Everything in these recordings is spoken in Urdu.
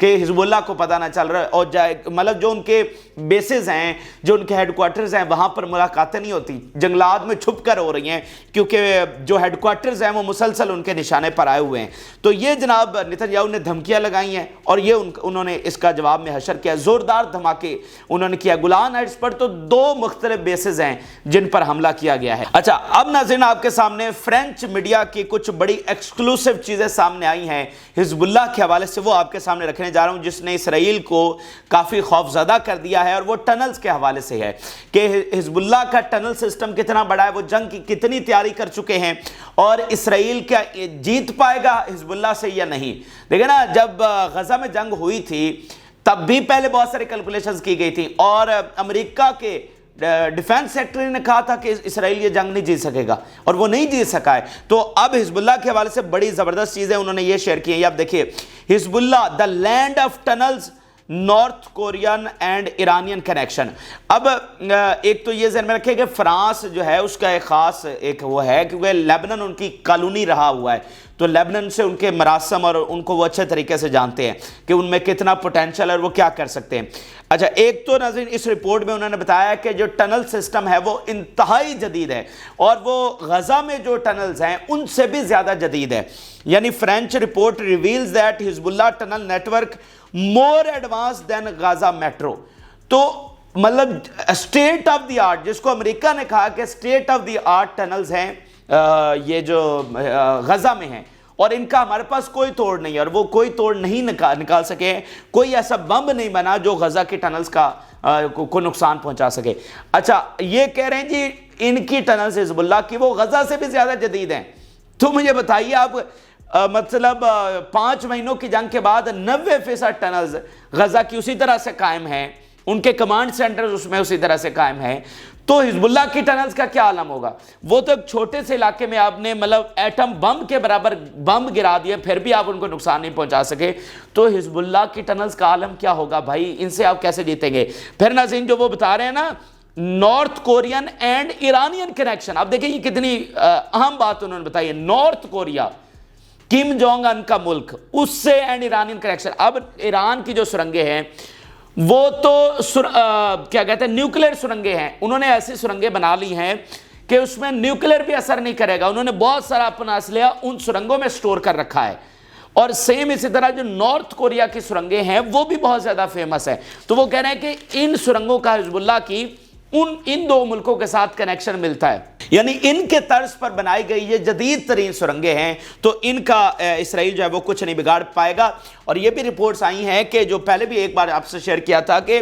کہ حزب اللہ کو پتہ نہ چل رہا ہے، اور مطلب جو ان کے بیسز ہیں، جو ان کے ہیڈ کوارٹرز ہیں، وہاں پر ملاقاتیں نہیں ہوتی، جنگلات میں چھپ کر ہو رہی ہیں، کیونکہ جو ہیڈ کوارٹرز ہیں وہ مسلسل ان کے نشانے پر آئے ہوئے ہیں۔ تو یہ جناب نتن یاہو نے دھمکیاں لگائی ہیں، اور یہ انہوں نے اس کا جواب میں حشر کیا، زوردار دھماکے انہوں نے کیا۔ گولان ہائٹس پر تو 2 مختلف بیسز ہیں جن پر حملہ کیا گیا ہے۔ اچھا، اب ناظرین آپ کے سامنے فرینچ میڈیا کی کچھ بڑی ایکسکلوسیو چیزیں سامنے آئی ہیں حزب اللہ کے حوالے سے، وہ آپ کے سامنے رکھنے جا رہا ہوں، جس نے اسرائیل کو کافی خوف زدہ کر دیا ہے، اور وہ ٹنلز کے حوالے سے ہے کہ حزب اللہ کا ٹنل سسٹم کتنا بڑا ہے، وہ جنگ کی کتنی تیاری کر چکے ہیں، اور اسرائیل کیا جیت پائے گا حزب اللہ سے یا نہیں۔ دیکھیں نا، جب غزہ میں جنگ ہوئی تھی تب بھی پہلے بہت سارے کیلکولیشنز کی گئی تھی، اور امریکہ کے ڈیفنس سیکٹری نے کہا تھا کہ اسرائیل یہ جنگ نہیں جیت سکے گا، اور وہ نہیں جیت سکا ہے۔ تو اب حزب اللہ کے حوالے سے بڑی زبردست چیزیں انہوں نے یہ شیئر کی ہیں، یہ آپ دیکھیے، Hezbollah the land of tunnels, North Korean and Iranian connection. اب ایک تو یہ ذہن میں رکھے کہ فرانس جو ہے اس کا ایک خاص وہ ہے، کیونکہ لیبنن ان کی کالونی رہا ہوا ہے، تو لیبنن سے ان کے مراسم اور ان کو وہ اچھے طریقے سے جانتے ہیں کہ ان میں کتنا پوٹینشل ہے اور وہ کیا کر سکتے ہیں۔ اچھا، ایک تو ناظرین اس رپورٹ میں انہوں نے بتایا کہ جو ٹنل سسٹم ہے وہ انتہائی جدید ہے، اور وہ غزہ میں جو ٹنلز ہیں ان سے بھی زیادہ جدید ہے۔ یعنی فرینچ رپورٹ ریویلز دیٹ حزب اللہ ٹنل نیٹورک مور ایڈوانس دین غزہ میٹرو۔ تو مطلب اسٹیٹ آف دی آرٹ، جس کو امریکہ نے کہا کہ state of the art tunnels ہیں یہ جو غزہ میں ہیں، اور ان کا ہمارے پاس کوئی توڑ نہیں ہے، اور وہ کوئی توڑ نہیں نکال سکے ہیں، کوئی ایسا بم نہیں بنا جو غزہ کے ٹنلز کو نقصان پہنچا سکے۔ اچھا، یہ کہہ رہے ہیں جی ان کی ٹنلز حزب اللہ کی وہ غزہ سے بھی زیادہ جدید ہیں۔ تو مجھے بتائیے آپ، مطلب 5 مہینوں کی جنگ کے بعد 90% ٹنلز غزہ کی اسی طرح سے قائم ہیں، ان کے کمانڈ سینٹرز اس میں اسی طرح سے قائم ہیں، تو حزب اللہ کی ٹنلز کا کیا عالم ہوگا؟ وہ تو ایک چھوٹے سے علاقے میں آپ نے مطلب ایٹم بم کے برابر بم گرا دیا، پھر بھی آپ ان کو نقصان نہیں پہنچا سکے، تو حزب اللہ کی ٹنلز کا عالم کیا ہوگا بھائی؟ ان سے آپ کیسے جیتیں گے؟ پھر ناظرین جو وہ بتا رہے ہیں نا، north Korean and Iranian connection, آپ دیکھیں یہ کتنی اہم بات انہوں نے بتائی ہے۔ North Korea, Kim Jong Un کا ملک، اس سے اینڈ ایرانین کنیکشن۔ اب ایران کی جو سرنگیں ہیں وہ تو کیا کہتے ہیں، نیوکلیر سرنگیں ہیں، انہوں نے ایسی سرنگیں بنا لی ہیں کہ اس میں نیوکلیر بھی اثر نہیں کرے گا، انہوں نے بہت سارا اپنا اسلحہ ان سرنگوں میں سٹور کر رکھا ہے۔ اور سیم اسی طرح جو نارتھ کوریا کی سرنگیں ہیں وہ بھی بہت زیادہ فیمس ہے، تو وہ کہہ رہے ہیں کہ ان سرنگوں کا حزب اللہ کی ان 2 ملکوں کے ساتھ کنیکشن ملتا ہے، یعنی ان کے طرز پر بنائی گئی یہ جدید ترین سرنگیں ہیں، تو ان کا اسرائیل جو ہے وہ کچھ نہیں بگاڑ پائے گا۔ اور یہ بھی رپورٹس آئی ہیں کہ جو پہلے بھی ایک بار آپ سے شیئر کیا تھا کہ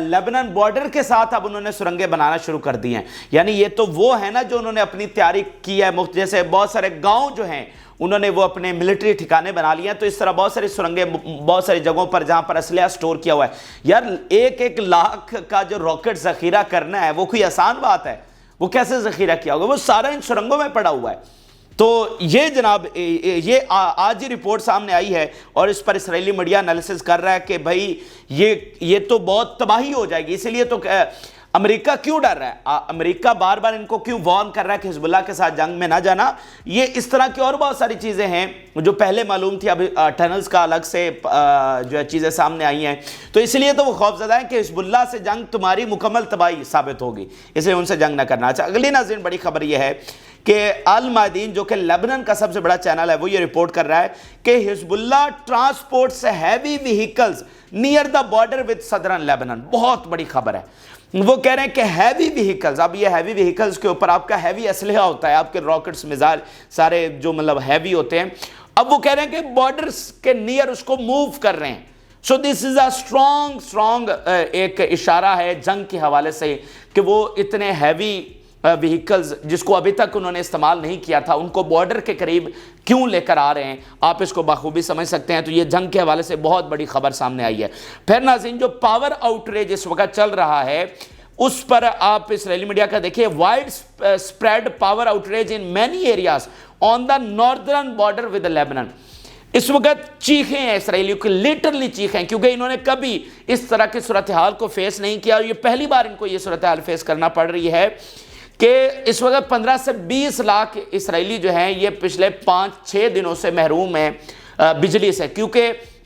لیبنن بارڈر کے ساتھ اب انہوں نے سرنگیں بنانا شروع کر دی ہیں، یعنی یہ تو وہ ہے نا جو انہوں نے اپنی تیاری کی ہے، جیسے بہت سارے گاؤں جو ہیں انہوں نے وہ اپنے ملٹری ٹھکانے بنا لیے ہیں، تو اس طرح بہت ساری سرنگیں بہت ساری جگہوں پر جہاں پر اسلحہ سٹور کیا ہوا ہے۔ یار 1 لاکھ کا جو راکٹ ذخیرہ کرنا ہے وہ کوئی آسان بات ہے؟ وہ کیسے ذخیرہ کیا ہوگا؟ وہ سارا ان سرنگوں میں پڑا ہوا ہے۔ تو یہ جناب یہ آج ہی رپورٹ سامنے آئی ہے، اور اس پر اسرائیلی میڈیا انالیسس کر رہا ہے کہ بھائی یہ تو بہت تباہی ہو جائے گی، اسی لیے تو امریکہ کیوں ڈر رہا ہے؟ امریکہ بار بار ان کو کیوں وارن کر رہا ہے کہ حزب اللہ کے ساتھ جنگ میں نہ جانا؟ یہ اس طرح کی اور بہت ساری چیزیں ہیں جو پہلے معلوم تھی، اب ٹنلز کا الگ سے جو ہے چیزیں سامنے آئی ہیں، تو اس لیے تو وہ خوف زدہ ہیں کہ حزب اللہ سے جنگ تمہاری مکمل تباہی ثابت ہوگی، اس لیے ان سے جنگ نہ کرنا۔ اچھا، اگلی ناظرین بڑی خبر یہ ہے کہ المادین جو کہ لیبنن کا سب سے بڑا چینل ہے، وہ یہ رپورٹ کر رہا ہے کہ Hezbollah transports heavy vehicles near the border with southern Lebanon. بہت بڑی خبر ہے، وہ کہہ رہے ہیں کہ ہیوی وہیکلز، اب یہ ہیوی وہیکلز کے اوپر آپ کا ہیوی اسلحہ ہوتا ہے، آپ کے راکٹس میزائل سارے جو مطلب ہیوی ہوتے ہیں، اب وہ کہہ رہے ہیں کہ بارڈرز کے نیئر اس کو موو کر رہے ہیں۔ سو دس از اے اسٹرانگ ایک اشارہ ہے جنگ کے حوالے سے کہ وہ اتنے ہیوی وہیکلز جس کو ابھی تک انہوں نے استعمال نہیں کیا تھا ان کو بارڈر کے قریب کیوں لے کر آ رہے ہیں، آپ اس کو بخوبی سمجھ سکتے ہیں۔ تو یہ جنگ کے حوالے سے بہت بڑی خبر سامنے آئی ہے۔ پھر ناظرین جو پاور آؤٹریج اس وقت چل رہا ہے اس پر آپ اسرائیلی میڈیا کا دیکھیں، wide spread power outage in many areas on the northern border with Lebanon. اس وقت چیخیں ہیں اسرائیلیوں کی، لیٹرلی چیخیں، کیونکہ انہوں نے کبھی اس طرح کی صورتحال کو فیس نہیں کیا، اور یہ پہلی بار ان کو یہ صورتحال فیس کرنا پڑ رہی ہے کہ اس وقت 15 سے 20 لاکھ اسرائیلی جو ہیں یہ پچھلے 5-6 دنوں سے محروم ہیں بجلی سے، کیونکہ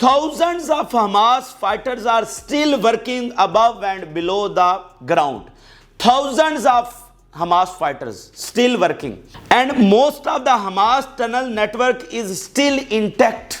thousands of Hamas fighters are still working above and below the ground. Thousands of Hamas fighters still working and most of the Hamas tunnel network is still intact.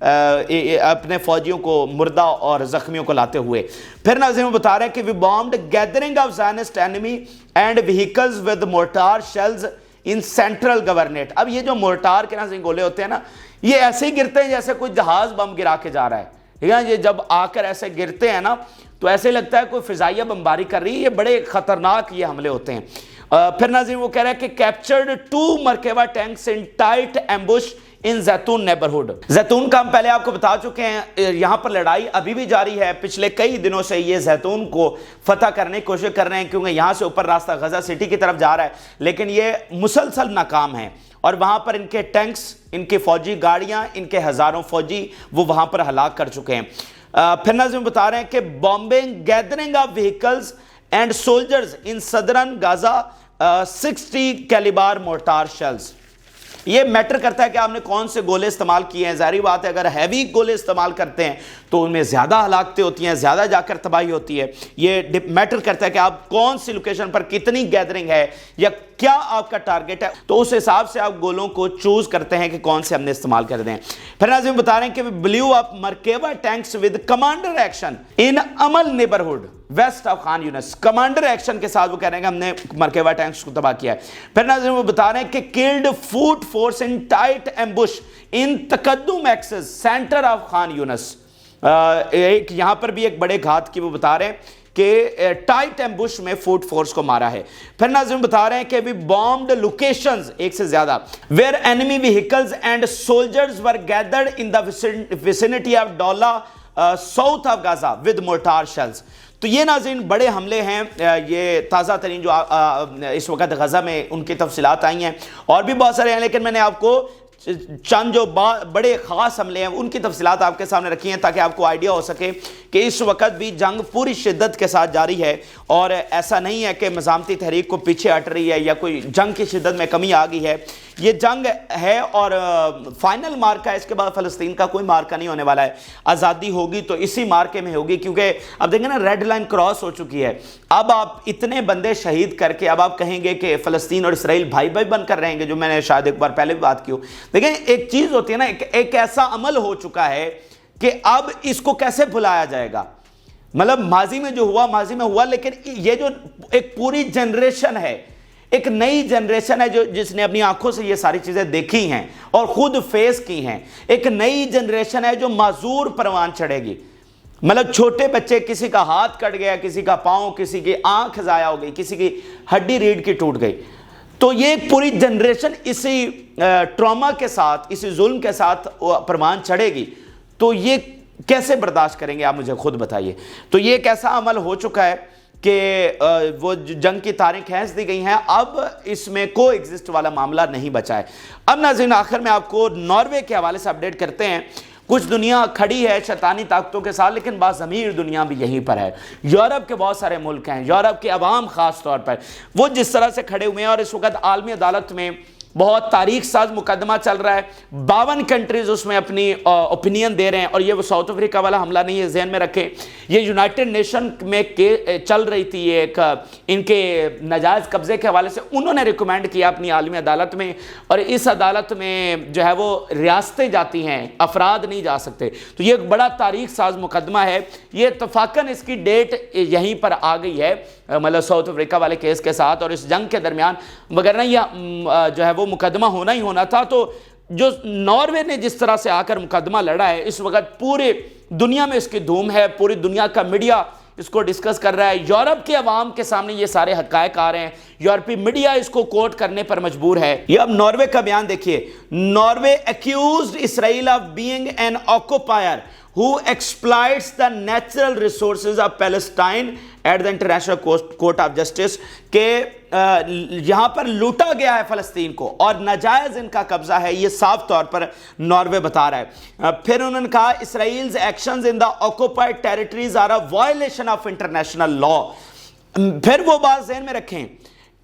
اپنے فوجیوں کو مردہ اور زخمیوں کو لاتے ہوئے. پھر ناظرین بتا رہے ہیں کہ we bombed gathering of Zionist enemy and vehicles with mortar shells in central governorate. اب یہ جو مورٹار کے ناظرین گولے ہوتے ہیں نا, یہ ایسے ہی گرتے ہیں جیسے کوئی جہاز بم گرا کے جا رہا ہے. ٹھیک ہے, یہ جب آ کر ایسے گرتے ہیں نا تو ایسے لگتا ہے کوئی فضائیہ بمباری کر رہی ہے. یہ بڑے خطرناک یہ حملے ہوتے ہیں. پھر ناظرین وہ کہہ رہا ہے کہ captured 2 مرکبہ tanks in tight ambush in زیتون نیبرہڈ. زیتون کا ہم پہلے آپ کو بتا چکے ہیں, یہاں پر لڑائی ابھی بھی جاری ہے. پچھلے کئی دنوں سے یہ زیتون کو فتح کرنے کی کوشش کر رہے ہیں, کیونکہ یہاں سے اوپر راستہ غزہ سٹی کی طرف جا رہا ہے, لیکن یہ مسلسل ناکام ہیں. اور وہاں پر ان کے ٹینکس, ان کے فوجی گاڑیاں, ان کے ہزاروں فوجی وہ وہاں پر ہلاک کر چکے ہیں. پھر ناظرین بتا رہے ہیں کہ bombing gathering of vehicles and soldiers in southern Gaza 60 caliber mortar shells. یہ میٹر کرتا ہے کہ آپ نے کون سے گولے استعمال کیے ہیں. ظاہری بات ہے اگر ہیوی گولے استعمال کرتے ہیں تو ان میں زیادہ ہلاکتیں ہوتی ہیں, زیادہ جا کر تباہی ہوتی ہے. یہ میٹر کرتا ہے کہ آپ کون سی لوکیشن پر کتنی گیدرنگ ہے یا کیا آپ کا ٹارگٹ ہے, تو اس حساب سے آپ گولوں کو چوز کرتے ہیں کہ کون سے ہم نے استعمال کر دیں. پھر ناظرین بتا رہے ہیں کہ blew up Merkava tanks with commander action in Amal neighbourhood west of Khan Younis. Commander action کے ساتھ وہ کہہ رہے ہیں کہ ہم نے مرکبہ ٹینکس کو تباہ کیا ہے. پھر ناظرین وہ بتا رہے ہیں کہ کلڈ فوٹ فورس ان ٹائٹ ایمبش ان تقدم ایکسس سینٹر آف خان یونس. یہاں پر بھی ایک بڑے گھات کی وہ بتا رہے ہیں کہ ٹائٹ ایمبش میں فوٹ فورس کو مارا ہے. پھر ناظرین بتا رہے ہیں کہ we bombed locations, ایک سے زیادہ, where enemy vehicles and soldiers were gathered in the vicinity of Dola south of Gaza with mortar shells. تو یہ ناظرین بڑے حملے ہیں, یہ تازہ ترین جو اس وقت غزہ میں ان کی تفصیلات آئی ہیں, اور بھی بہت سارے ہیں, لیکن میں نے آپ کو چند جو بڑے خاص حملے ہیں ان کی تفصیلات آپ کے سامنے رکھی ہیں تاکہ آپ کو آئیڈیا ہو سکے کہ اس وقت بھی جنگ پوری شدت کے ساتھ جاری ہے, اور ایسا نہیں ہے کہ مزاحمتی تحریک کو پیچھے ہٹ رہی ہے یا کوئی جنگ کی شدت میں کمی آ گئی ہے. یہ جنگ ہے اور فائنل مارکہ ہے, اس کے بعد فلسطین کا کوئی مارکہ نہیں ہونے والا ہے. آزادی ہوگی تو اسی مارکے میں ہوگی, کیونکہ اب دیکھیں نا ریڈ لائن کراس ہو چکی ہے. اب آپ اتنے بندے شہید کر کے اب آپ کہیں گے کہ فلسطین اور اسرائیل بھائی بھائی بن کر رہیں گے, جو میں نے شاید ایک بار پہلے بھی بات کی ہو. دیکھیں ایک چیز ہوتی ہے نا, ایک ایسا عمل ہو چکا ہے کہ اب اس کو کیسے بھلایا جائے گا. مطلب ماضی میں جو ہوا ماضی میں ہوا, لیکن یہ جو ایک پوری جنریشن ہے, ایک نئی جنریشن ہے جو جس نے اپنی آنکھوں سے یہ ساری چیزیں دیکھی ہیں اور خود فیس کی ہیں. ایک نئی جنریشن ہے جو معذور پروان چڑھے گی. مطلب چھوٹے بچے, کسی کا ہاتھ کٹ گیا, کسی کا پاؤں, کسی کی آنکھ ضائع ہو گئی, کسی کی ہڈی ریڑھ کی ٹوٹ گئی, تو یہ ایک پوری جنریشن اسی ٹراما کے ساتھ, اسی ظلم کے ساتھ پروان چڑھے گی. تو یہ کیسے برداشت کریں گے آپ مجھے خود بتائیے. تو یہ ایک ایسا عمل ہو چکا ہے کہ وہ جنگ کی تاریخ کھینچ دی گئی ہیں, اب اس میں کو ایگزسٹ والا معاملہ نہیں بچا ہے. اب ناظرین آخر میں آپ کو ناروے کے حوالے سے اپڈیٹ کرتے ہیں. کچھ دنیا کھڑی ہے شیطانی طاقتوں کے ساتھ, لیکن باضمیر دنیا بھی یہیں پر ہے. یورپ کے بہت سارے ملک ہیں, یورپ کے عوام خاص طور پر وہ جس طرح سے کھڑے ہوئے ہیں, اور اس وقت عالمی عدالت میں بہت تاریخ ساز مقدمہ چل رہا ہے. 52 کنٹریز اس میں اپنی اوپینین دے رہے ہیں, اور یہ وہ ساؤتھ افریقہ والا حملہ نہیں ہے, ذہن میں رکھیں. یہ یونائٹڈ نیشن میں چل رہی تھی ایک ان کے ناجائز قبضے کے حوالے سے, انہوں نے ریکمینڈ کیا اپنی عالمی عدالت میں, اور اس عدالت میں جو ہے وہ ریاستیں جاتی ہیں, افراد نہیں جا سکتے. تو یہ ایک بڑا تاریخ ساز مقدمہ ہے. یہ اتفاقاً اس کی ڈیٹ یہیں پر آ گئی ہے, مطلب ساؤتھ افریقہ والے کیس کے ساتھ اور اس جنگ کے درمیان, مگر نہ یہ جو ہے وہ مقدمہ ہونا ہی ہونا تھا. تو جو ناروے نے جس طرح سے آ کر مقدمہ لڑا ہے, اس وقت پورے دنیا میں اس کی دھوم ہے, پوری دنیا کا میڈیا اس کو ڈسکس کر رہا ہے. یورپ کے عوام کے سامنے یہ سارے حقائق آ رہے ہیں, یورپی میڈیا اس کو کوٹ کرنے پر مجبور ہے. یہ اب ناروے کا بیان دیکھیے. Norway accused Israel of being an occupier who exploits the natural resources of Palestine at the International Court of Justice, کہ یہاں پر لوٹا گیا ہے فلسطین کو اور ناجائز ان کا قبضہ ہے, یہ صاف طور پر ناروے بتا رہا ہے. پھر انہوں نے کہا Israel's actions in the occupied territories are a violation of international law. پھر وہ بات ذہن میں رکھیں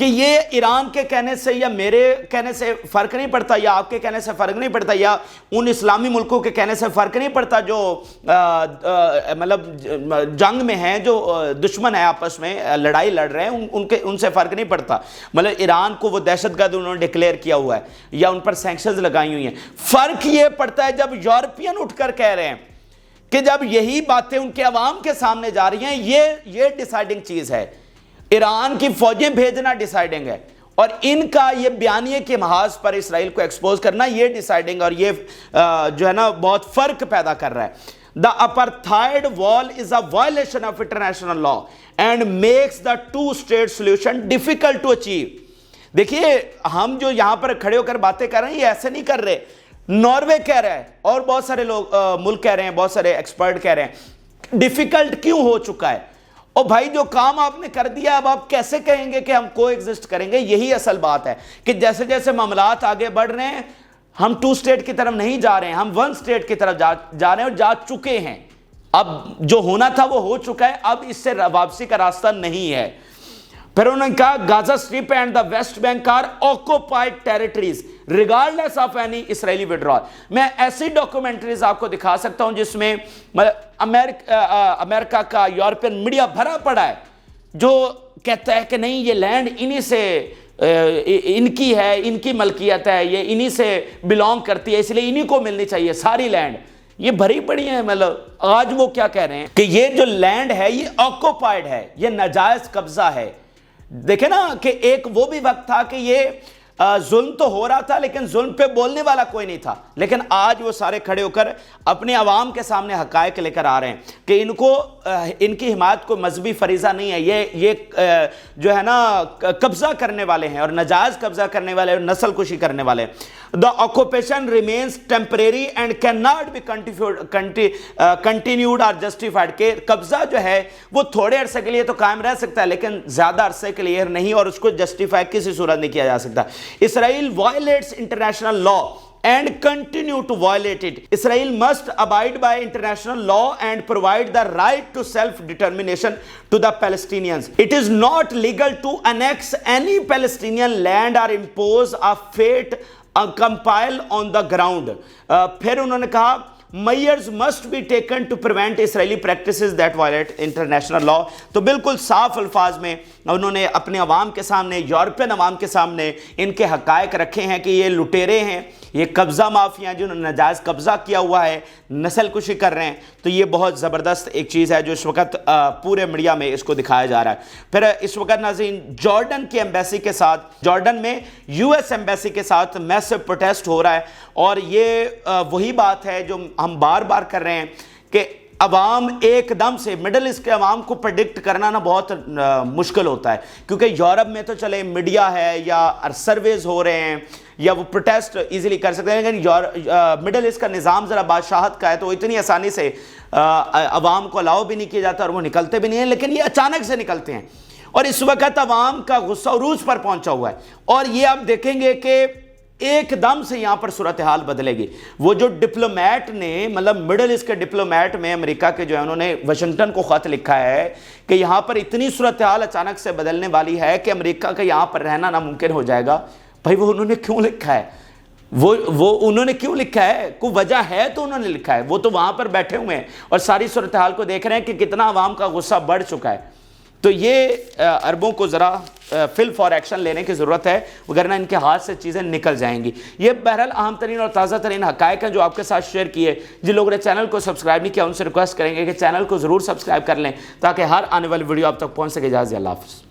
کہ یہ ایران کے کہنے سے یا میرے کہنے سے فرق نہیں پڑتا یا آپ کے کہنے سے فرق نہیں پڑتا یا ان اسلامی ملکوں کے کہنے سے فرق نہیں پڑتا جو مطلب جنگ میں ہیں، جو دشمن ہیں آپس میں لڑائی لڑ رہے ہیں، ان سے فرق نہیں پڑتا، مطلب ایران کو وہ دہشت گرد انہوں نے ڈکلیئر کیا ہوا ہے یا ان پر سینکشنز لگائی ہوئی ہیں۔ فرق یہ پڑتا ہے جب یورپین اٹھ کر کہہ رہے ہیں کہ جب یہی باتیں ان کے عوام کے سامنے جا رہی ہیں، یہ ڈیسائیڈنگ چیز ہے، ایران کی فوجیں بھیجنا ڈیسائیڈنگ ہے، اور ان کا یہ بیانیے کے محاذ پر اسرائیل کو ایکسپوز کرنا یہ ڈیسائیڈنگ اور یہ جو ہے نا بہت فرق پیدا کر رہا ہے۔ The apartheid wall is a violation of international law and makes the two-state solution difficult to achieve۔ دیکھیے ہم جو یہاں پر کھڑے ہو کر باتیں کر رہے ہیں یہ ایسے نہیں کر رہے، ناروے کہہ رہا ہے اور بہت سارے لوگ ملک کہہ رہے ہیں، بہت سارے ایکسپرٹ کہہ رہے ہیں ڈیفیکلٹ کیوں ہو چکا ہے، اور بھائی جو کام آپ نے کر دیا اب آپ کیسے کہیں گے کہ ہم کو ایگزسٹ کریں گے؟ یہی اصل بات ہے کہ جیسے جیسے معاملات آگے بڑھ رہے ہیں ہم 2 اسٹیٹ کی طرف نہیں جا رہے ہیں، ہم 1 اسٹیٹ کی طرف جا رہے ہیں اور جا چکے ہیں۔ اب جو ہونا تھا وہ ہو چکا ہے، اب اس سے واپسی کا راستہ نہیں ہے۔ پھر انہوں نے کہا Gaza strip and the West Bank are occupied territories regardless of any Israeli withdrawal. میں ایسی ڈاکومنٹریز آپ کو دکھا سکتا ہوں جس میں امریکہ کا یورپین میڈیا بھرا پڑا ہے جو کہتا ہے کہ نہیں یہ لینڈ انہی سے ان کی ہے، ان کی ملکیت ہے، یہ انہی سے بلونگ کرتی ہے، اس لیے انہی کو ملنی چاہیے ساری لینڈ۔ یہ بھری پڑی ہیں، مطلب آج وہ کیا کہہ رہے ہیں کہ یہ جو لینڈ ہے یہ آکوپائڈ ہے، یہ ناجائز قبضہ ہے۔ دیکھیں نا کہ ایک وہ بھی وقت تھا کہ یہ ظلم تو ہو رہا تھا لیکن ظلم پہ بولنے والا کوئی نہیں تھا، لیکن آج وہ سارے کھڑے ہو کر اپنے عوام کے سامنے حقائق لے کر آ رہے ہیں کہ ان کی حمایت کوئی مذہبی فریضہ نہیں ہے، یہ جو ہے نا قبضہ کرنے والے ہیں اور ناجائز قبضہ کرنے والے اور نسل کشی کرنے والے ہیں۔ The occupation remains temporary and cannot be continued or justified۔ کہ قبضہ جو ہے وہ تھوڑے عرصے کے لیے تو قائم رہ سکتا ہے لیکن زیادہ عرصے کے لیے نہیں، اور اس کو جسٹیفائی کسی صورت نہیں کیا جا سکتا۔ Israel violates international law and continue to violate it۔ Israel must abide by international law and provide the right to self-determination to the Palestinians۔ It is not legal to annex any Palestinian land or impose a fate compile on the ground۔ پھر انہوں نے کہا measures must be taken to prevent Israeli practices that violate international law۔ تو بالکل صاف الفاظ میں انہوں نے اپنے عوام کے سامنے، یورپین عوام کے سامنے ان کے حقائق رکھے ہیں کہ یہ لٹیرے ہیں، یہ قبضہ مافیا ہیں جنہوں نے ناجائز قبضہ کیا ہوا ہے، نسل کشی کر رہے ہیں۔ تو یہ بہت زبردست ایک چیز ہے جو اس وقت پورے میڈیا میں اس کو دکھایا جا رہا ہے۔ پھر اس وقت ناظرین جارڈن کی ایمبیسی کے ساتھ، جارڈن میں یو ایس ایمبیسی کے ساتھ میسو پروٹیسٹ ہو رہا ہے، اور یہ وہی بات ہے جو ہم بار بار کر رہے ہیں کہ عوام ایک دم سے مڈل ایسٹ کے عوام کو پریڈکٹ کرنا نا بہت مشکل ہوتا ہے، کیونکہ یورپ میں تو چلے میڈیا ہے یا سرویز ہو رہے ہیں یا وہ پروٹیسٹ ایزیلی کر سکتے ہیں، لیکن مڈل ایسٹ کا نظام ذرا بادشاہت کا ہے تو وہ اتنی آسانی سے عوام کو الاؤ بھی نہیں کیا جاتا اور وہ نکلتے بھی نہیں ہیں، لیکن یہ اچانک سے نکلتے ہیں، اور اس وقت عوام کا غصہ عروج پر پہنچا ہوا ہے، اور یہ آپ دیکھیں گے کہ ایک دم سے یہاں پر صورتحال بدلے گی۔ وہ جو ڈپلومیٹ نے مطلب مڈل ایسٹ کے ڈپلومیٹ میں امریکہ کے جو ہے انہوں نے واشنگٹن کو خط لکھا ہے کہ یہاں پر اتنی صورتحال اچانک سے بدلنے والی ہے کہ امریکہ کا یہاں پر رہنا ناممکن ہو جائے گا۔ بھائی وہ انہوں نے کیوں لکھا ہے؟ وہ انہوں نے کیوں لکھا ہے؟ کوئی وجہ ہے تو انہوں نے لکھا ہے، وہ تو وہاں پر بیٹھے ہوئے ہیں اور ساری صورتحال کو دیکھ رہے ہیں کہ کتنا عوام کا غصہ بڑھ چکا ہے۔ تو یہ عربوں کو ذرا فل فار ایکشن لینے کی ضرورت ہے، وگرنہ ان کے ہاتھ سے چیزیں نکل جائیں گی۔ یہ بہرحال اہم ترین اور تازہ ترین حقائق ہیں جو آپ کے ساتھ شیئر کیے۔ جن لوگوں نے چینل کو سبسکرائب نہیں کیا ان سے ریکویسٹ کریں گے کہ چینل کو ضرور سبسکرائب کر لیں تاکہ ہر آنے والی ویڈیو آپ تک پہنچ سکے۔ اجازت اللہ حافظ۔